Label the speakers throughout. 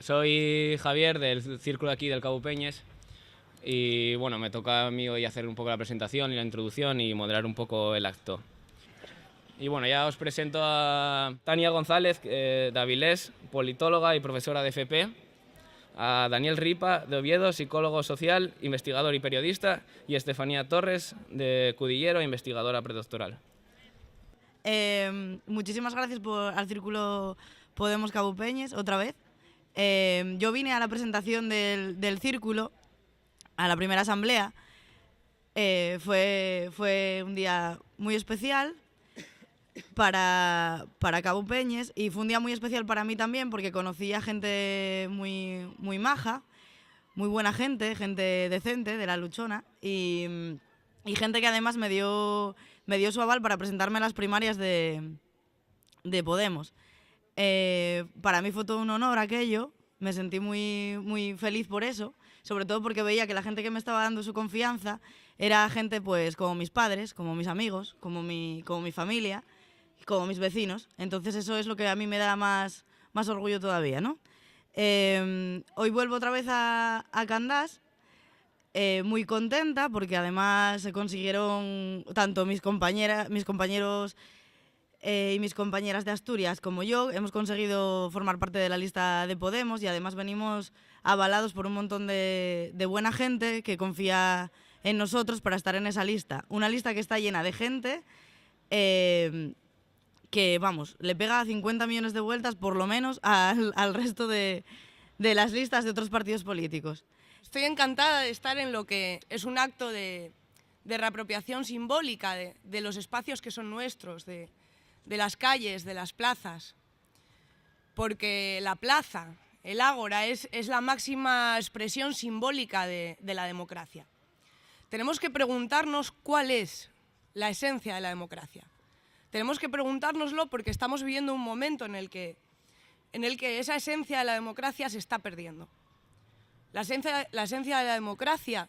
Speaker 1: Soy Javier del círculo aquí del Cabo Peñes y bueno, me toca a mí hoy hacer un poco la presentación y la introducción y moderar un poco el acto. Y bueno, ya os presento a Tania González de Avilés, politóloga y profesora de FP, a Daniel Ripa de Oviedo, psicólogo social, investigador y periodista, y Estefanía Torres de Cudillero, investigadora predoctoral.
Speaker 2: Muchísimas gracias al Círculo Podemos Cabo Peñes otra vez. Yo vine a la presentación del Círculo, a la primera asamblea. Fue un día muy especial para Cabo Peñes y fue un día muy especial para mí también porque conocí a gente muy maja, muy buena gente, gente decente de la luchona y gente que además me dio su aval para presentarme a las primarias de Podemos. Para mí fue todo un honor aquello, me sentí muy feliz por eso, sobre todo porque veía que la gente que me estaba dando su confianza era gente pues como mis padres, como mis amigos, como mi familia, como mis vecinos. Entonces eso es lo que a mí me da más orgullo todavía, ¿no? Hoy vuelvo otra vez a Candás, muy contenta porque además se consiguieron tanto mis compañeros y mis compañeras de Asturias como yo, hemos conseguido formar parte de la lista de Podemos y además venimos avalados por un montón de buena gente que confía en nosotros para estar en esa lista. Una lista que está llena de gente que, vamos, le pega 50 millones de vueltas por lo menos al resto de las listas de otros partidos políticos.
Speaker 3: Estoy encantada de estar en lo que es un acto de reapropiación simbólica de los espacios que son nuestros, de las calles, de las plazas, porque la plaza, el ágora, es la máxima expresión simbólica de la democracia. Tenemos que preguntarnos cuál es la esencia de la democracia. Tenemos que preguntárnoslo porque estamos viviendo un momento en el que esa esencia de la democracia se está perdiendo. La esencia de la democracia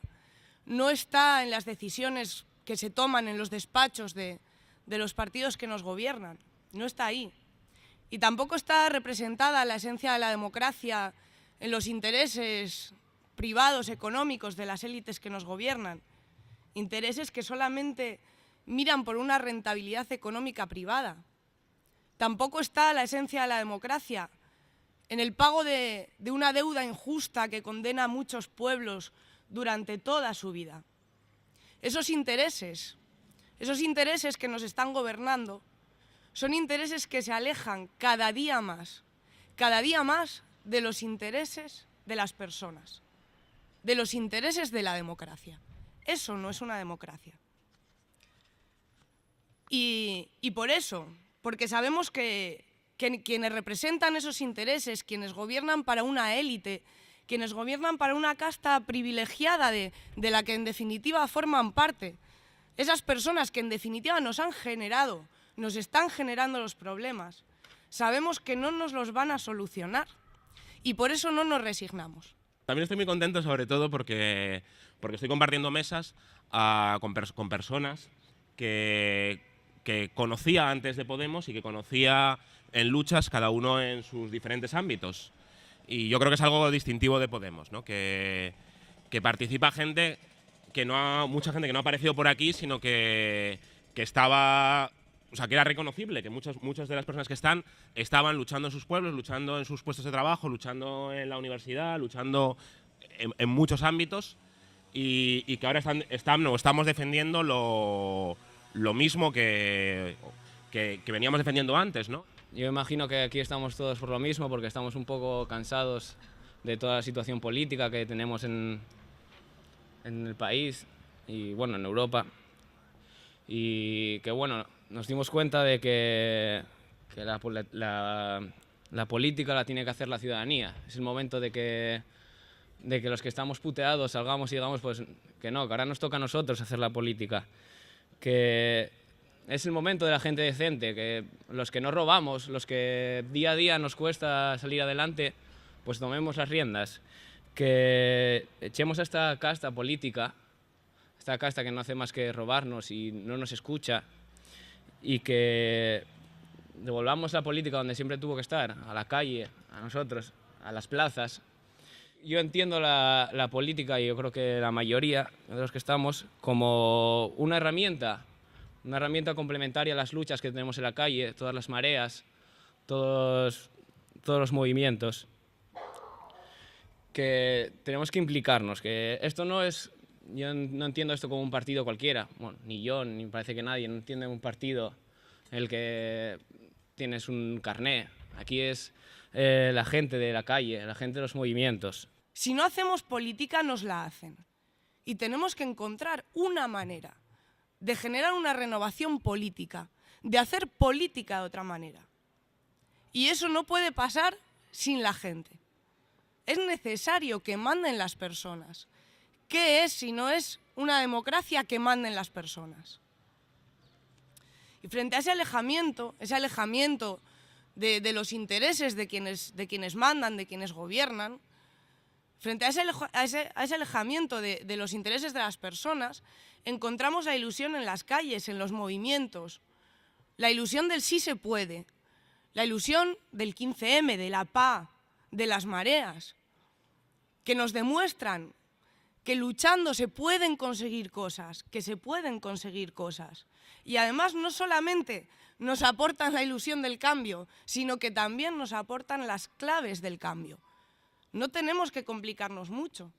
Speaker 3: no está en las decisiones que se toman en los despachos de los partidos que nos gobiernan, no está ahí. Y tampoco está representada la esencia de la democracia en los intereses privados, económicos de las élites que nos gobiernan. Intereses que solamente miran por una rentabilidad económica privada. Tampoco está la esencia de la democracia en el pago de una deuda injusta que condena a muchos pueblos durante toda su vida. Esos intereses que nos están gobernando son intereses que se alejan cada día más de los intereses de las personas, de los intereses de la democracia. Eso no es una democracia. Y por eso, porque sabemos que quienes representan esos intereses, quienes gobiernan para una élite, quienes gobiernan para una casta privilegiada de la que en definitiva forman parte, esas personas que en definitiva nos están generando los problemas, sabemos que no nos los van a solucionar y por eso no nos resignamos.
Speaker 4: También estoy muy contento, sobre todo porque estoy compartiendo mesas con personas que conocía antes de Podemos y que conocía en luchas cada uno en sus diferentes ámbitos. Y yo creo que es algo distintivo de Podemos, ¿no? Que participa gente mucha gente que no ha aparecido por aquí, sino que estaba, o sea, que era reconocible, que muchas de las personas que estaban luchando en sus pueblos, luchando en sus puestos de trabajo, luchando en la universidad, luchando en muchos ámbitos y que ahora estamos defendiendo lo mismo que veníamos defendiendo antes, ¿no?
Speaker 1: Yo imagino que aquí estamos todos por lo mismo, porque estamos un poco cansados de toda la situación política que tenemos en el país y bueno, en Europa. Y que bueno, nos dimos cuenta de que la política la tiene que hacer la ciudadanía. Es el momento de que los que estamos puteados salgamos y digamos pues que no, que ahora nos toca a nosotros hacer la política. Que es el momento de la gente decente, que los que no robamos, los que día a día nos cuesta salir adelante, pues tomemos las riendas. Que echemos a esta casta política, esta casta que no hace más que robarnos y no nos escucha, y que devolvamos la política donde siempre tuvo que estar, a la calle, a nosotros, a las plazas. Yo entiendo la política, y yo creo que la mayoría de los que estamos, como una herramienta complementaria a las luchas que tenemos en la calle, todas las mareas, todos los movimientos, que tenemos que implicarnos, que esto no es... Yo no entiendo esto como un partido cualquiera, bueno, ni yo, ni me parece que nadie, no entiende un partido en el que tienes un carné. Aquí es la gente de la calle, la gente de los movimientos.
Speaker 3: Si no hacemos política, nos la hacen. Y tenemos que encontrar una manera de generar una renovación política, de hacer política de otra manera. Y eso no puede pasar sin la gente. Es necesario que manden las personas. ¿Qué es si no es una democracia que manden las personas? Y frente a ese alejamiento de los intereses de quienes mandan, de quienes gobiernan, frente a ese alejamiento de los intereses de las personas, encontramos la ilusión en las calles, en los movimientos, la ilusión del sí se puede, la ilusión del 15M, de la PA, de las mareas, que nos demuestran que luchando se pueden conseguir cosas, que se pueden conseguir cosas. Y además no solamente nos aportan la ilusión del cambio, sino que también nos aportan las claves del cambio. No tenemos que complicarnos mucho.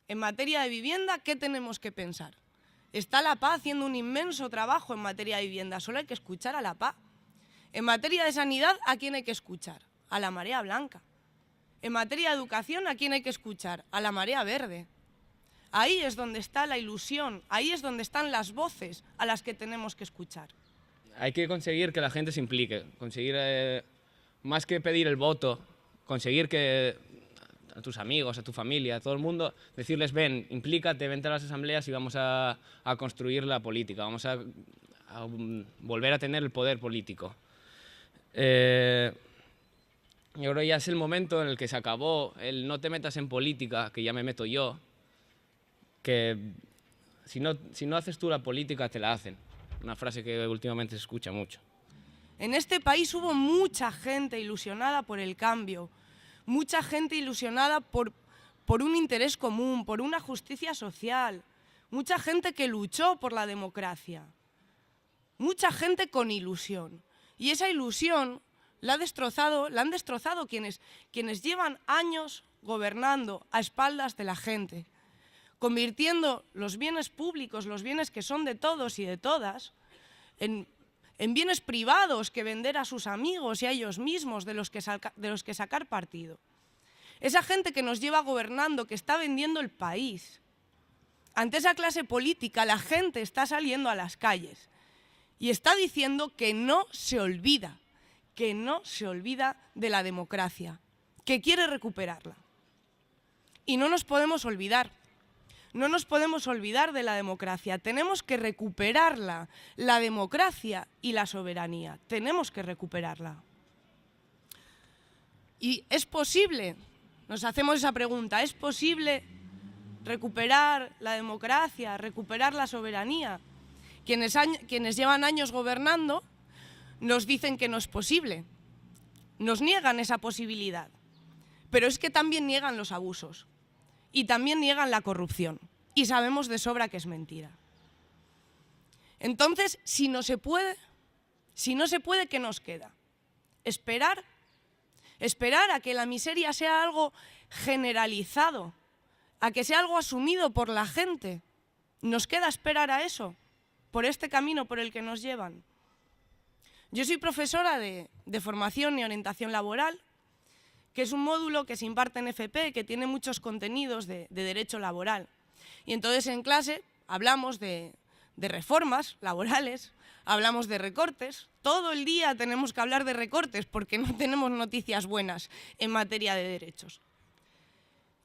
Speaker 3: En materia de vivienda, ¿qué tenemos que pensar? Está la PA haciendo un inmenso trabajo en materia de vivienda, solo hay que escuchar a la PA. En materia de sanidad, ¿a quién hay que escuchar? A la marea blanca. En materia de educación, ¿a quién hay que escuchar? A la marea verde. Ahí es donde está la ilusión, ahí es donde están las voces a las que tenemos que escuchar.
Speaker 1: Hay que conseguir que la gente se implique, conseguir, más que pedir el voto, conseguir que a tus amigos, a tu familia, a todo el mundo, decirles ven, implícate, vente a las asambleas y vamos a construir la política, vamos a volver a tener el poder político. Yo creo que ya es el momento en el que se acabó el no te metas en política, que ya me meto yo, que si no haces tú la política, te la hacen. Una frase que últimamente se escucha mucho.
Speaker 3: En este país hubo mucha gente ilusionada por el cambio, mucha gente ilusionada por un interés común, por una justicia social, mucha gente que luchó por la democracia, mucha gente con ilusión. Y esa ilusión la han destrozado quienes llevan años gobernando a espaldas de la gente, convirtiendo los bienes públicos, los bienes que son de todos y de todas, en bienes privados que vender a sus amigos y a ellos mismos, de los que sacar partido. Esa gente que nos lleva gobernando, que está vendiendo el país. Ante esa clase política, la gente está saliendo a las calles y está diciendo que no se olvida de la democracia, que quiere recuperarla. Y no nos podemos olvidar. No nos podemos olvidar de la democracia, tenemos que recuperarla, la democracia y la soberanía, tenemos que recuperarla. Y es posible, nos hacemos esa pregunta, ¿es posible recuperar la democracia, recuperar la soberanía? Quienes llevan años gobernando nos dicen que no es posible, nos niegan esa posibilidad, pero es que también niegan los abusos. Y también niegan la corrupción. Y sabemos de sobra que es mentira. Entonces, si no se puede, ¿qué nos queda? Esperar a que la miseria sea algo generalizado, a que sea algo asumido por la gente. ¿Nos queda esperar a eso, por este camino por el que nos llevan? Yo soy profesora de formación y orientación laboral, que es un módulo que se imparte en FP, que tiene muchos contenidos de derecho laboral. Y entonces en clase hablamos de reformas laborales, hablamos de recortes. Todo el día tenemos que hablar de recortes porque no tenemos noticias buenas en materia de derechos.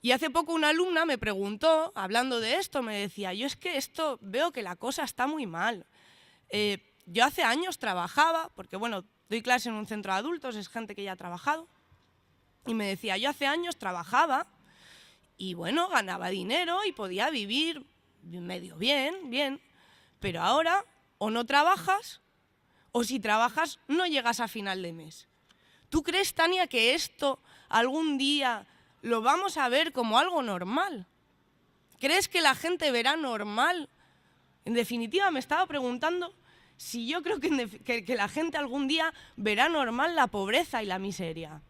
Speaker 3: Y hace poco una alumna me preguntó, hablando de esto, me decía, yo es que esto veo que la cosa está muy mal. Yo hace años trabajaba, porque bueno, doy clase en un centro de adultos, es gente que ya ha trabajado. Y me decía, yo hace años trabajaba y bueno, ganaba dinero y podía vivir medio bien, pero ahora o no trabajas o si trabajas no llegas a final de mes. ¿Tú crees, Tania, que esto algún día lo vamos a ver como algo normal? ¿Crees que la gente verá normal? En definitiva, me estaba preguntando si yo creo que la gente algún día verá normal la pobreza y la miseria.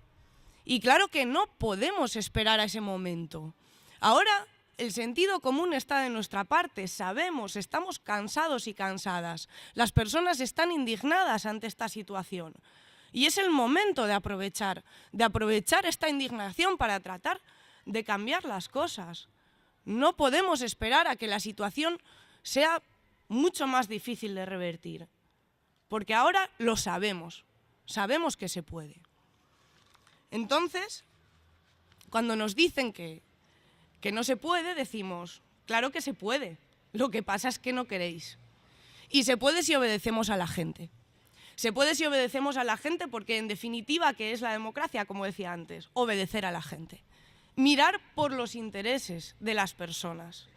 Speaker 3: Y claro que no podemos esperar a ese momento. Ahora el sentido común está de nuestra parte, sabemos, estamos cansados y cansadas. Las personas están indignadas ante esta situación. Y es el momento de aprovechar esta indignación para tratar de cambiar las cosas. No podemos esperar a que la situación sea mucho más difícil de revertir, porque ahora lo sabemos que se puede. Entonces, cuando nos dicen que no se puede, decimos, claro que se puede, lo que pasa es que no queréis. Y se puede si obedecemos a la gente. Se puede si obedecemos a la gente porque, en definitiva, ¿qué es la democracia? Como decía antes, obedecer a la gente. Mirar por los intereses de las personas.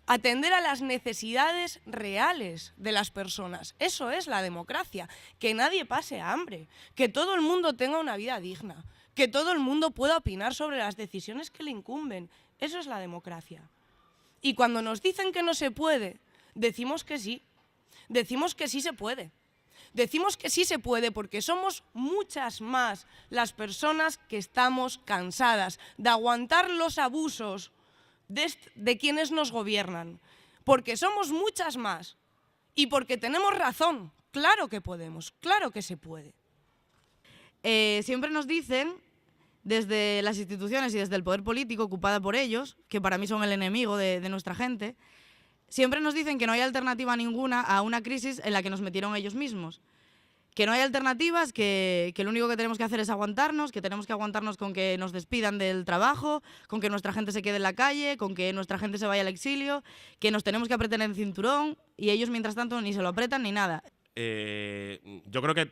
Speaker 3: Atender a las necesidades reales de las personas. Eso es la democracia. Que nadie pase hambre, que todo el mundo tenga una vida digna, que todo el mundo pueda opinar sobre las decisiones que le incumben. Eso es la democracia. Y cuando nos dicen que no se puede, decimos que sí. Decimos que sí se puede. Decimos que sí se puede porque somos muchas más las personas que estamos cansadas de aguantar los abusos de quienes nos gobiernan. Porque somos muchas más y porque tenemos razón. Claro que podemos, claro que se puede.
Speaker 2: Siempre nos dicen, desde las instituciones y desde el poder político ocupada por ellos, que para mí son el enemigo de nuestra gente, siempre nos dicen que no hay alternativa ninguna a una crisis en la que nos metieron ellos mismos. Que no hay alternativas, que lo único que tenemos que hacer es aguantarnos, que tenemos que aguantarnos con que nos despidan del trabajo, con que nuestra gente se quede en la calle, con que nuestra gente se vaya al exilio, que nos tenemos que apretar el cinturón y ellos, mientras tanto, ni se lo apretan ni nada.
Speaker 4: Yo creo que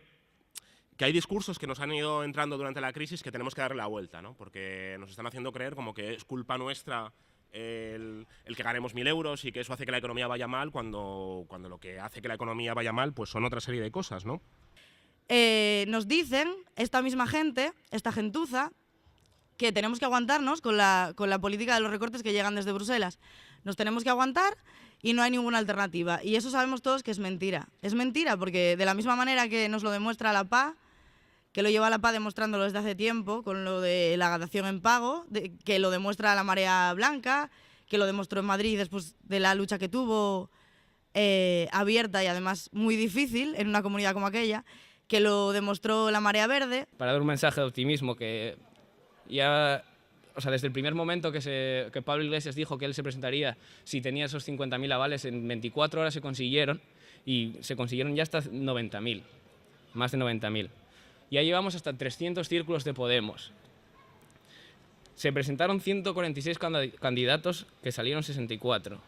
Speaker 4: hay discursos que nos han ido entrando durante la crisis que tenemos que darle la vuelta, ¿no? Porque nos están haciendo creer como que es culpa nuestra el que ganemos 1.000 euros y que eso hace que la economía vaya mal, cuando lo que hace que la economía vaya mal pues son otra serie de cosas, ¿no?
Speaker 2: Nos dicen, esta misma gente, esta gentuza, que tenemos que aguantarnos con la política de los recortes que llegan desde Bruselas. Nos tenemos que aguantar y no hay ninguna alternativa. Y eso sabemos todos que es mentira. Es mentira porque de la misma manera que nos lo demuestra la PA, que lo lleva la PA demostrándolo desde hace tiempo, con lo de la dación en pago, que lo demuestra la Marea Blanca, que lo demostró en Madrid después de la lucha que tuvo abierta y además muy difícil en una comunidad como aquella, que lo demostró la Marea Verde.
Speaker 1: Para dar un mensaje de optimismo, que ya, o sea, desde el primer momento que Pablo Iglesias dijo que él se presentaría si tenía esos 50.000 avales, en 24 horas se consiguieron, y se consiguieron ya hasta 90.000, más de 90.000. Ya llevamos hasta 300 círculos de Podemos. Se presentaron 146 candidatos, que salieron 64.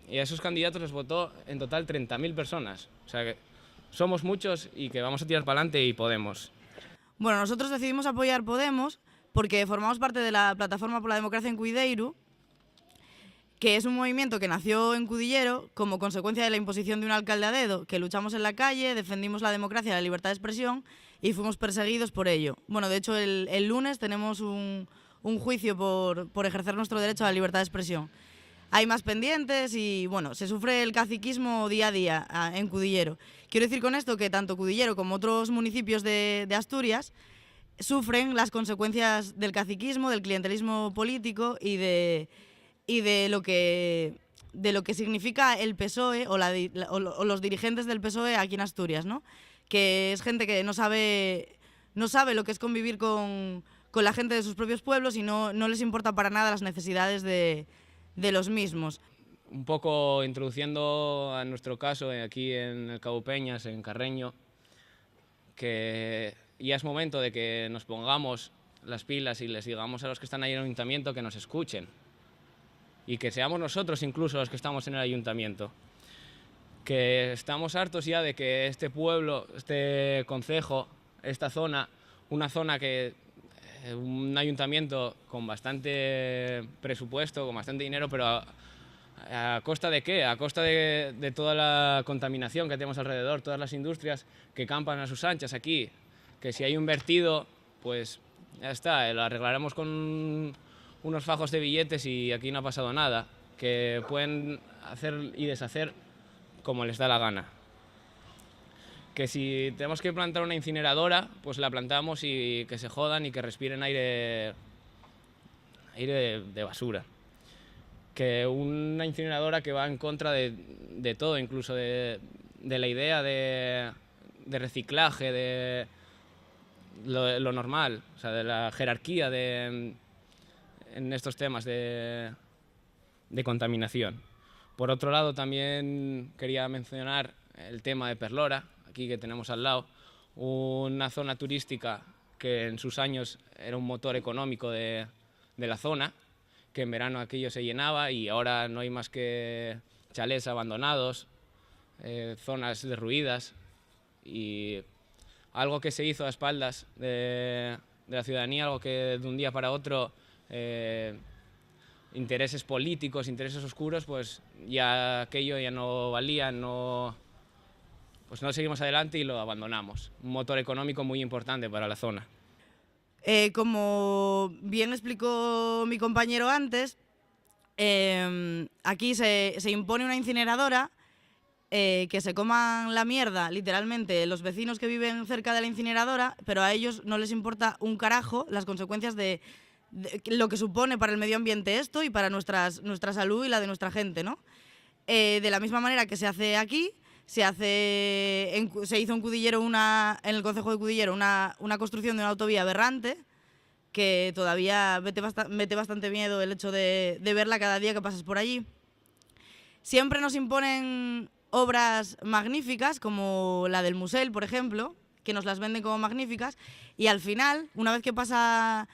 Speaker 1: Y a esos candidatos les votó en total 30.000 personas. O sea que somos muchos y que vamos a tirar para adelante y podemos.
Speaker 2: Bueno, nosotros decidimos apoyar Podemos porque formamos parte de la Plataforma por la Democracia en Cuideiro, que es un movimiento que nació en Cudillero como consecuencia de la imposición de un alcalde a dedo, que luchamos en la calle, defendimos la democracia y la libertad de expresión y fuimos perseguidos por ello. Bueno, de hecho, el lunes tenemos un juicio por ejercer nuestro derecho a la libertad de expresión. Hay más pendientes y, bueno, se sufre el caciquismo día a día en Cudillero. Quiero decir con esto que tanto Cudillero como otros municipios de Asturias sufren las consecuencias del caciquismo, del clientelismo político y de lo que significa el PSOE o los dirigentes del PSOE aquí en Asturias, ¿no? Que es gente que no sabe lo que es convivir con la gente de sus propios pueblos y no les importa para nada las necesidades de los mismos.
Speaker 1: Un poco introduciendo a nuestro caso aquí en el Cabo Peñas, en Carreño, que ya es momento de que nos pongamos las pilas y les digamos a los que están ahí en el ayuntamiento que nos escuchen y que seamos nosotros incluso los que estamos en el ayuntamiento. Que estamos hartos ya de que este pueblo, este concejo, esta zona, una zona que un ayuntamiento con bastante presupuesto, con bastante dinero, pero ¿a costa de qué? A costa de toda la contaminación que tenemos alrededor, todas las industrias que campan a sus anchas aquí, que si hay un vertido, pues ya está, lo arreglaremos con unos fajos de billetes y aquí no ha pasado nada, que pueden hacer y deshacer como les da la gana. Que si tenemos que plantar una incineradora, pues la plantamos y que se jodan y que respiren aire de basura. Que una incineradora que va en contra de todo, incluso de la idea de reciclaje, de lo normal, o sea, de la jerarquía en estos temas de contaminación. Por otro lado, también quería mencionar el tema de Perlora, aquí que tenemos al lado, una zona turística que en sus años era un motor económico de la zona, que en verano aquello se llenaba y ahora no hay más que chalés abandonados, zonas derruidas, y algo que se hizo a espaldas de la ciudadanía, algo que de un día para otro, intereses políticos, intereses oscuros, pues ya aquello ya no valía, pues no seguimos adelante y lo abandonamos. Un motor económico muy importante para la zona.
Speaker 2: Como bien explicó mi compañero antes, aquí se impone una incineradora, que se coman la mierda, literalmente, los vecinos que viven cerca de la incineradora, pero a ellos no les importa un carajo las consecuencias de lo que supone para el medio ambiente esto y para nuestra salud y la de nuestra gente, ¿no? De la misma manera que se hace aquí, se hizo en Cudillero en el concejo de Cudillero una construcción de una autovía aberrante que todavía mete bastante miedo el hecho de verla cada día que pasas por allí. Siempre nos imponen obras magníficas como la del Musel, por ejemplo, que nos las venden como magníficas, y al final, una vez que pasa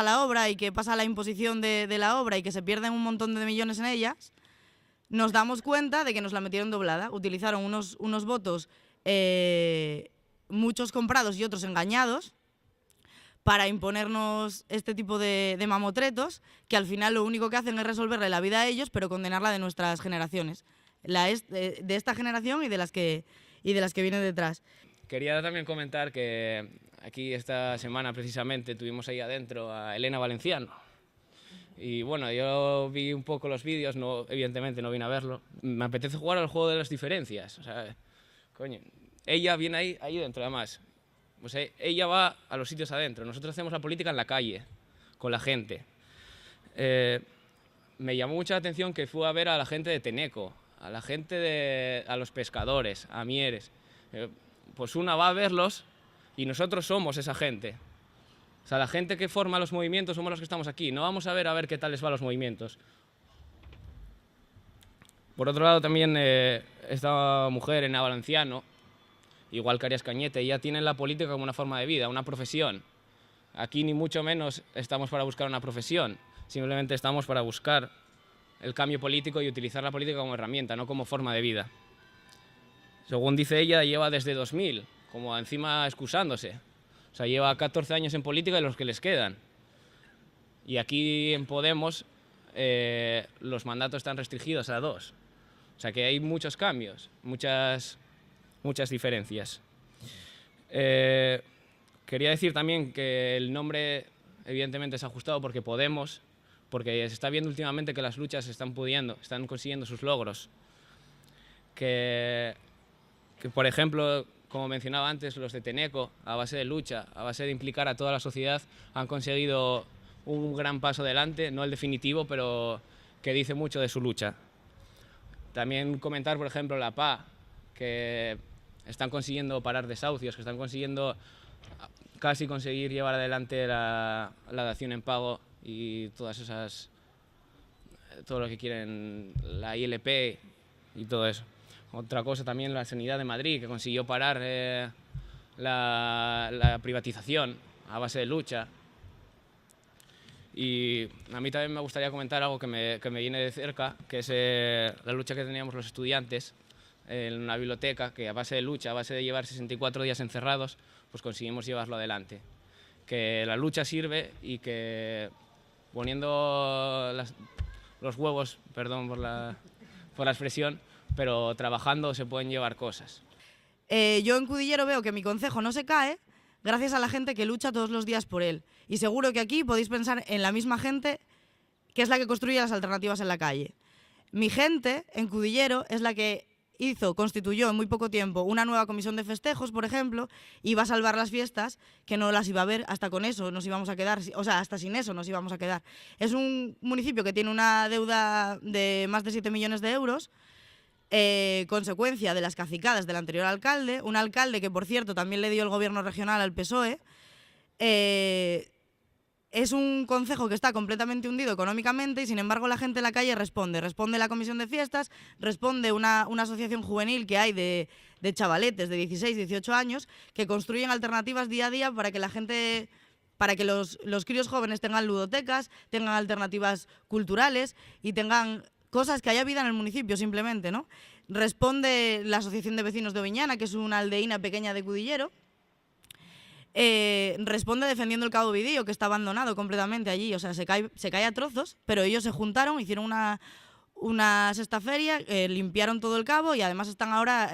Speaker 2: la obra y que pasa la imposición de la obra y que se pierden un montón de millones en ellas, nos damos cuenta de que nos la metieron doblada. Utilizaron unos votos, muchos comprados y otros engañados, para imponernos este tipo de mamotretos, que al final lo único que hacen es resolverle la vida a ellos, pero condenarla de nuestras generaciones, de esta generación y de las que vienen detrás.
Speaker 1: Quería también comentar que aquí esta semana precisamente tuvimos ahí adentro a Elena Valenciano. Y bueno, yo vi un poco los vídeos, evidentemente no vine a verlo. Me apetece jugar al juego de las diferencias. O sea, coño, ella viene ahí dentro además. O sea, ella va a los sitios adentro. Nosotros hacemos la política en la calle, con la gente. Me llamó mucha la atención que fue a ver a la gente de Teneco, a la gente a los pescadores, a Mieres. Pues una va a verlos y nosotros somos esa gente. O sea, la gente que forma los movimientos somos los que estamos aquí. No vamos a ver qué tal les va los movimientos. Por otro lado, también esta mujer, Elena Valenciano, igual que Arias Cañete, ya tienen la política como una forma de vida, una profesión. Aquí ni mucho menos estamos para buscar una profesión, simplemente estamos para buscar el cambio político y utilizar la política como herramienta, no como forma de vida. Según dice ella, lleva desde 2000, como encima excusándose. O sea, lleva 14 años en política y los que les quedan. Y aquí en Podemos los mandatos están restringidos a 2. O sea que hay muchos cambios, muchas diferencias. Quería decir también que el nombre evidentemente es ajustado porque Podemos, porque se está viendo últimamente que las luchas están consiguiendo sus logros. Que por ejemplo, como mencionaba antes, los de Teneco, a base de lucha, a base de implicar a toda la sociedad, han conseguido un gran paso adelante, no el definitivo, pero que dice mucho de su lucha. También comentar, por ejemplo, la PA, que están consiguiendo parar desahucios, que están consiguiendo casi conseguir llevar adelante la dación en pago y todo lo que quieren, la ILP y todo eso. Otra cosa también, la Sanidad de Madrid, que consiguió parar la privatización a base de lucha. Y a mí también me gustaría comentar algo que me viene de cerca, que es la lucha que teníamos los estudiantes en una biblioteca, que a base de lucha, a base de llevar 64 días encerrados, pues conseguimos llevarlo adelante. Que la lucha sirve y que poniendo los huevos, perdón por la expresión, pero trabajando se pueden llevar cosas.
Speaker 2: Yo en Cudillero veo que mi concejo no se cae, gracias a la gente que lucha todos los días por él. Y seguro que aquí podéis pensar en la misma gente que es la que construye las alternativas en la calle. Mi gente en Cudillero es la que constituyó en muy poco tiempo una nueva comisión de festejos, por ejemplo, y iba a salvar las fiestas, que no las iba a ver, hasta con eso nos íbamos a quedar, o sea, hasta sin eso nos íbamos a quedar. Es un municipio que tiene una deuda de más de 7 millones de euros, consecuencia de las cacicadas del anterior alcalde, un alcalde que, por cierto, también le dio el gobierno regional al PSOE. Es un concejo que está completamente hundido económicamente y, sin embargo, la gente en la calle responde. Responde la comisión de fiestas, responde una asociación juvenil que hay de chavaletes de 16, 18 años que construyen alternativas día a día para que la gente, para que los críos jóvenes tengan ludotecas, tengan alternativas culturales y tengan cosas, que haya vida en el municipio simplemente, ¿no? Responde la Asociación de Vecinos de Oviñana, que es una aldeína pequeña de Cudillero. Responde defendiendo el Cabo Vidío, que está abandonado completamente allí, o sea, se cae a trozos, pero ellos se juntaron, hicieron una sexta feria, limpiaron todo el cabo y además están ahora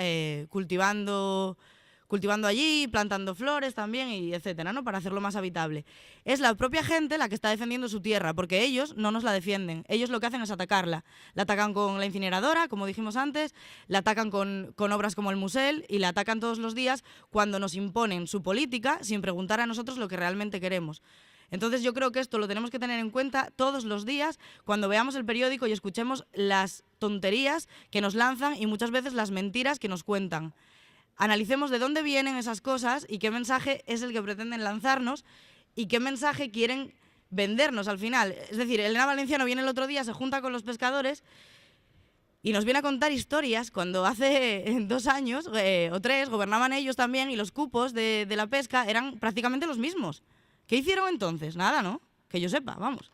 Speaker 2: cultivando allí, plantando flores también, y etcétera, ¿no? Para hacerlo más habitable. Es la propia gente la que está defendiendo su tierra, porque ellos no nos la defienden. Ellos lo que hacen es atacarla. La atacan con la incineradora, como dijimos antes, la atacan con obras como el Musel y la atacan todos los días cuando nos imponen su política sin preguntar a nosotros lo que realmente queremos. Entonces yo creo que esto lo tenemos que tener en cuenta todos los días cuando veamos el periódico y escuchemos las tonterías que nos lanzan y muchas veces las mentiras que nos cuentan. Analicemos de dónde vienen esas cosas y qué mensaje es el que pretenden lanzarnos y qué mensaje quieren vendernos al final. Es decir, Elena Valenciano viene el otro día, se junta con los pescadores y nos viene a contar historias cuando hace 2 años o 3 gobernaban ellos también y los cupos de la pesca eran prácticamente los mismos. ¿Qué hicieron entonces? Nada, ¿no? Que yo sepa, vamos.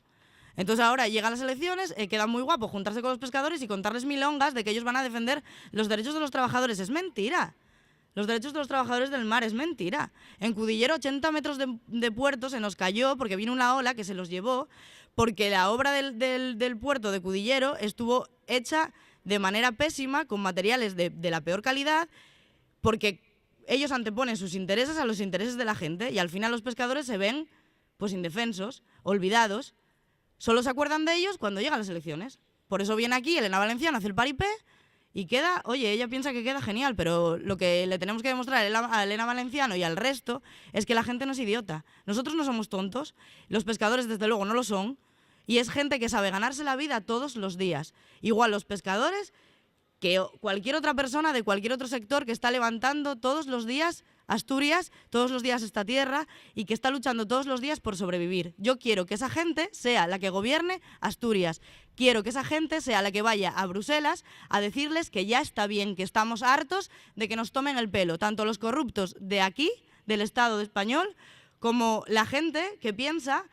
Speaker 2: Entonces ahora llegan las elecciones, queda muy guapo juntarse con los pescadores y contarles milongas de que ellos van a defender los derechos de los trabajadores. Es mentira. Los derechos de los trabajadores del mar es mentira. En Cudillero 80 metros de puerto se nos cayó porque vino una ola que se los llevó, porque la obra del puerto de Cudillero estuvo hecha de manera pésima, con materiales de la peor calidad, porque ellos anteponen sus intereses a los intereses de la gente y al final los pescadores se ven pues indefensos, olvidados. Solo se acuerdan de ellos cuando llegan las elecciones. Por eso viene aquí Elena Valenciano, hace el paripé y queda, oye, ella piensa que queda genial, pero lo que le tenemos que demostrar a Elena Valenciano y al resto es que la gente no es idiota. Nosotros no somos tontos, los pescadores desde luego no lo son, y es gente que sabe ganarse la vida todos los días. Igual los pescadores que cualquier otra persona de cualquier otro sector que está levantando todos los días Asturias, todos los días esta tierra y que está luchando todos los días por sobrevivir. Yo quiero que esa gente sea la que gobierne Asturias. Quiero que esa gente sea la que vaya a Bruselas a decirles que ya está bien, que estamos hartos de que nos tomen el pelo, tanto los corruptos de aquí, del Estado español, como la gente que piensa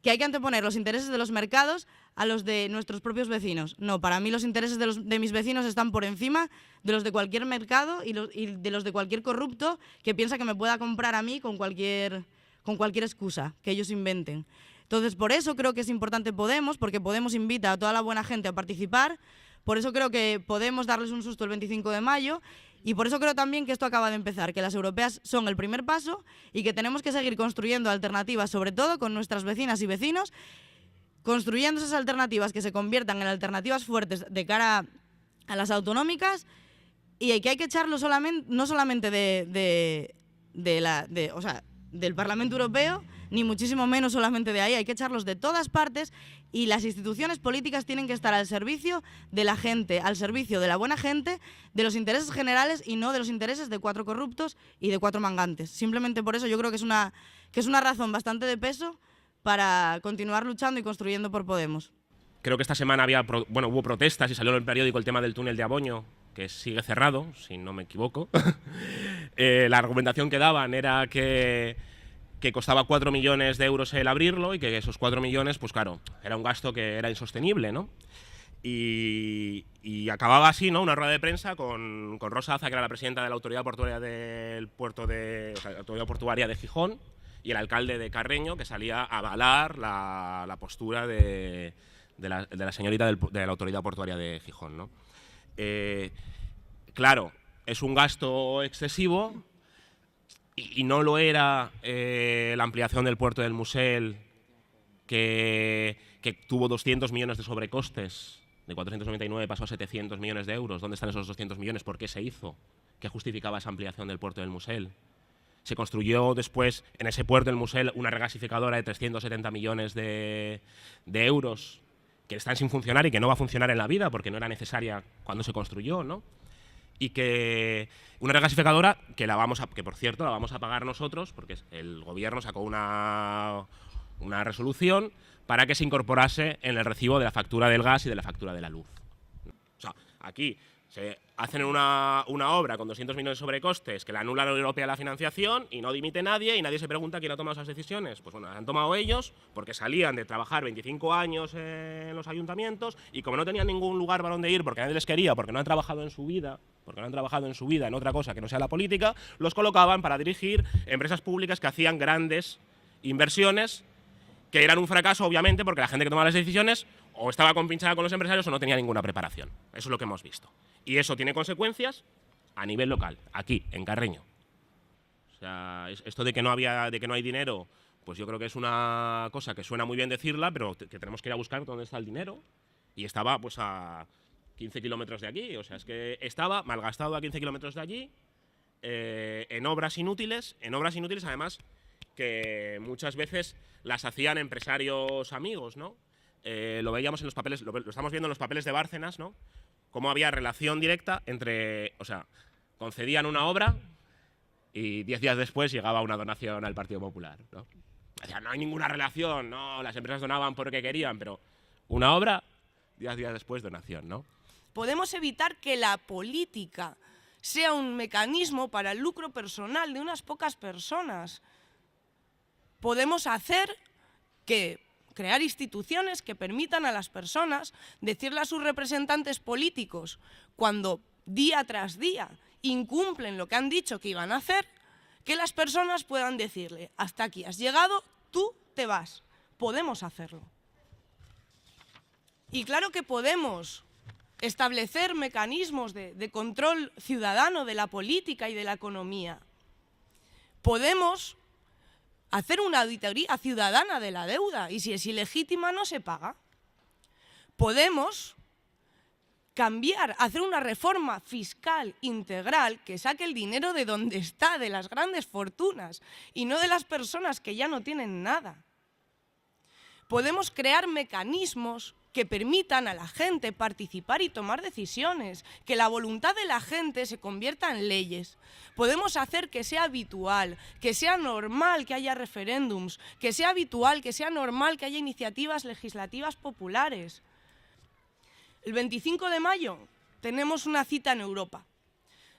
Speaker 2: que hay que anteponer los intereses de los mercados a los de nuestros propios vecinos. No, para mí los intereses de mis vecinos están por encima de los de cualquier mercado y de los de cualquier corrupto que piensa que me pueda comprar a mí con cualquier excusa que ellos inventen. Entonces, por eso creo que es importante Podemos, porque Podemos invita a toda la buena gente a participar. Por eso creo que podemos darles un susto el 25 de mayo y por eso creo también que esto acaba de empezar, que las europeas son el primer paso y que tenemos que seguir construyendo alternativas, sobre todo con nuestras vecinas y vecinos, construyendo esas alternativas que se conviertan en alternativas fuertes de cara a las autonómicas y que hay que echarlo no solamente del Parlamento Europeo, ni muchísimo menos solamente de ahí, hay que echarlos de todas partes y las instituciones políticas tienen que estar al servicio de la gente, al servicio de la buena gente, de los intereses generales y no de los intereses de 4 corruptos y de 4 mangantes. Simplemente por eso yo creo que es una razón bastante de peso para continuar luchando y construyendo por Podemos.
Speaker 4: Creo que esta semana hubo protestas y salió en el periódico el tema del túnel de Aboño, que sigue cerrado, si no me equivoco. La argumentación que daban era que costaba 4 millones de euros el abrirlo y que esos 4 millones, pues claro, era un gasto que era insostenible, ¿no? Y acababa así, ¿no? Una rueda de prensa con Rosa Aza, que era la presidenta de la Autoridad Portuaria del puerto la Autoridad Portuaria de Gijón, y el alcalde de Carreño, que salía a avalar la postura de la señorita de la Autoridad Portuaria de Gijón, ¿no? Claro, es un gasto excesivo. y no lo era la ampliación del puerto del Musel, que tuvo 200 millones de sobrecostes, de 499 pasó a 700 millones de euros. ¿Dónde están esos 200 millones? ¿Por qué se hizo? ¿Qué justificaba esa ampliación del puerto del Musel? Se construyó después en ese puerto del Musel una regasificadora de 370 millones de euros que están sin funcionar y que no va a funcionar en la vida porque no era necesaria cuando se construyó, ¿no? Y que una regasificadora que por cierto la vamos a pagar nosotros porque el gobierno sacó una resolución para que se incorporase en el recibo de la factura del gas y de la factura de la luz. O sea, aquí se hacen una obra con 200 millones de sobrecostes que la anula la Unión Europea la financiación y no dimite nadie y nadie se pregunta quién ha tomado esas decisiones. Pues bueno, las han tomado ellos porque salían de trabajar 25 años en los ayuntamientos y como no tenían ningún lugar para donde ir porque nadie les quería, porque no han trabajado en su vida en otra cosa que no sea la política, los colocaban para dirigir empresas públicas que hacían grandes inversiones que eran un fracaso, obviamente, porque la gente que tomaba las decisiones o estaba compinchada con los empresarios o no tenía ninguna preparación. Eso es lo que hemos visto. Y eso tiene consecuencias a nivel local, aquí, en Carreño. O sea, esto de que no hay dinero, pues yo creo que es una cosa que suena muy bien decirla, pero que tenemos que ir a buscar dónde está el dinero. Y estaba pues a 15 kilómetros de aquí. O sea, es que estaba malgastado a 15 kilómetros de allí, en obras inútiles además, que muchas veces las hacían empresarios amigos, ¿no? Lo veíamos en los papeles, lo estamos viendo en los papeles de Bárcenas, ¿no? Cómo había relación directa entre, o sea, concedían una obra y 10 días después llegaba una donación al Partido Popular, ¿no? O sea, no hay ninguna relación, no, las empresas donaban porque querían, pero una obra, 10 días después donación, ¿no?
Speaker 3: Podemos evitar que la política sea un mecanismo para el lucro personal de unas pocas personas. Podemos hacer crear instituciones que permitan a las personas decirle a sus representantes políticos cuando día tras día incumplen lo que han dicho que iban a hacer, que las personas puedan decirle, hasta aquí has llegado, tú te vas. Podemos hacerlo. Y claro que podemos establecer mecanismos de control ciudadano de la política y de la economía. Podemos hacer una auditoría ciudadana de la deuda y si es ilegítima no se paga. Podemos hacer una reforma fiscal integral que saque el dinero de donde está, de las grandes fortunas y no de las personas que ya no tienen nada. Podemos crear mecanismos que permitan a la gente participar y tomar decisiones, que la voluntad de la gente se convierta en leyes. Podemos hacer que sea habitual, que sea normal que haya referéndums, que sea habitual, que sea normal que haya iniciativas legislativas populares. El 25 de mayo tenemos una cita en Europa.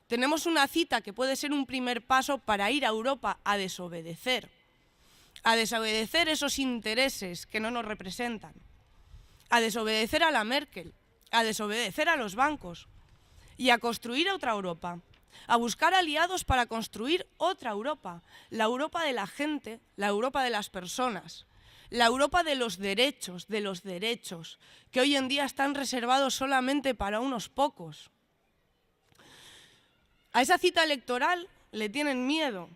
Speaker 3: Tenemos una cita que puede ser un primer paso para ir a Europa a desobedecer esos intereses que no nos representan, a desobedecer a la Merkel, a desobedecer a los bancos y a construir otra Europa, a buscar aliados para construir otra Europa, la Europa de la gente, la Europa de las personas, la Europa de los derechos, que hoy en día están reservados solamente para unos pocos. A esa cita electoral le tienen miedo,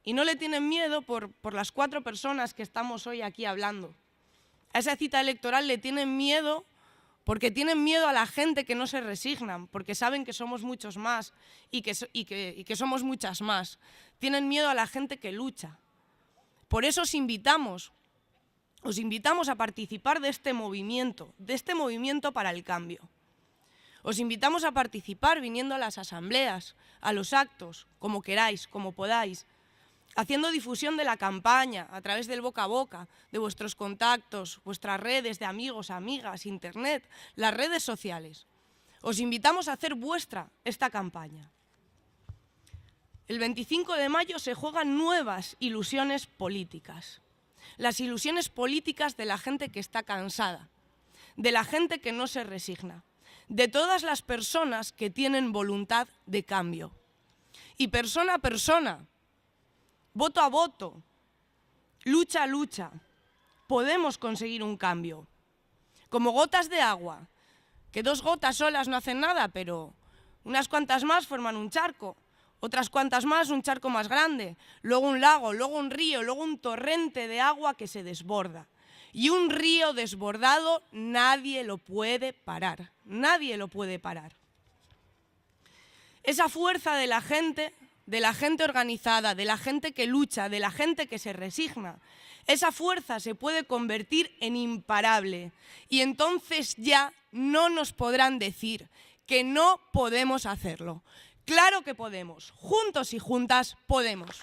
Speaker 3: y no le tienen miedo por las 4 personas que estamos hoy aquí hablando. A esa cita electoral le tienen miedo porque tienen miedo a la gente que no se resignan, porque saben que somos muchos más y que somos muchas más. Tienen miedo a la gente que lucha. Por eso os invitamos a participar de este movimiento para el cambio. Os invitamos a participar viniendo a las asambleas, a los actos, como queráis, como podáis, haciendo difusión de la campaña a través del boca a boca, de vuestros contactos, vuestras redes de amigos, amigas, internet, las redes sociales. Os invitamos a hacer vuestra esta campaña. El 25 de mayo se juegan nuevas ilusiones políticas. Las ilusiones políticas de la gente que está cansada, de la gente que no se resigna, de todas las personas que tienen voluntad de cambio. Y persona a persona, voto a voto, lucha a lucha, podemos conseguir un cambio. Como gotas de agua, que 2 gotas solas no hacen nada, pero unas cuantas más forman un charco. otras cuantas más un charco más grande, luego un lago, luego un río, luego un torrente de agua que se desborda. Y un río desbordado nadie lo puede parar, nadie lo puede parar. Esa fuerza de la gente organizada, de la gente que lucha, de la gente que se resigna, esa fuerza se puede convertir en imparable y entonces ya no nos podrán decir que no podemos hacerlo. Claro que podemos, juntos y juntas podemos.